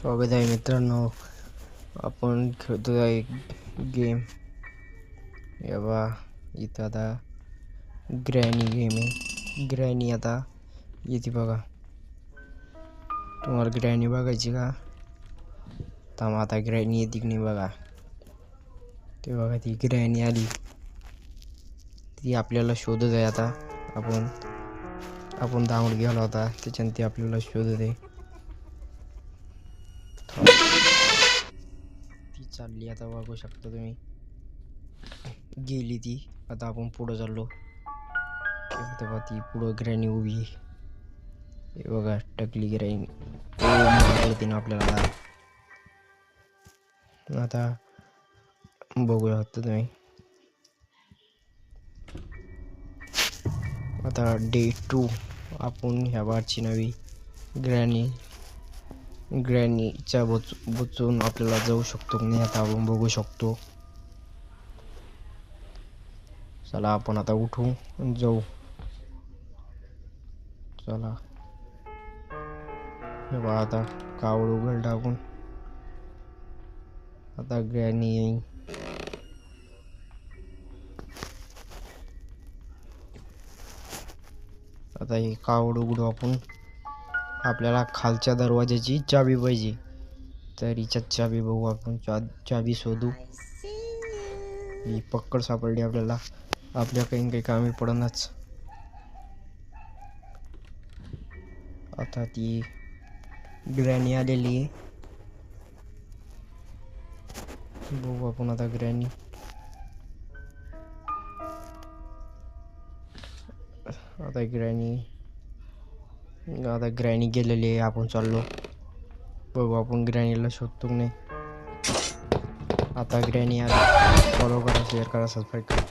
स्वागत आहे मित्रांनो. आपण खेळतो आहे गेम. या बा इथं आता ग्रॅनी गेम आहे. ग्रॅनी आता येते बघा. तुम्हाला ग्रॅनी बघायची का? तर आता ग्रॅनी येते की नाही बघा. ते बघा ती ग्रॅनी आली. ती आपल्याला शोधत आहे. आता आपण धावून गेला होता त्याच्यानं ती आपल्याला शोधत आहे. ती चालली आता बघू शकता तुम्ही. गेली ती. आता आपण पुढे चाललो. तेव्हा ती पुढं ग्रॅनी उभी आहे. हे बघा टकली ग्रॅनी. मारलं तिनं आपल्याला. आता बघू शकता तुम्ही. आता डे 2 आपण ह्या बारची नवी ग्रॅनीच्या बुचून आपल्याला जाऊ शकतो की नाही आता आपण बघू शकतो. चला आपण आता उठू आणि जाऊ. चला हे बघा आता कावड उघड टाकून आता ग्रॅनी येईन. आता हे कावड उघडू आपण. आपल्याला खालच्या दरवाजाची चाबी पाहिजे. तर हिच्यात चाबी बघू आपण. चाबी शोधू. ही पक्कड सापडली आपल्याला. आपल्या काही कामी पडनाच. आता ती ग्रॅनी आलेली आहे. बघू आपण आता ग्रॅनी. आता ग्रॅनी गेलेली आहे. आपण चाललो. बघू आपण ग्रॅनीला शोधतो की नाही. आता ग्रॅनी आली. फॉलो करा, शेअर करा, सबस्क्राईब करा.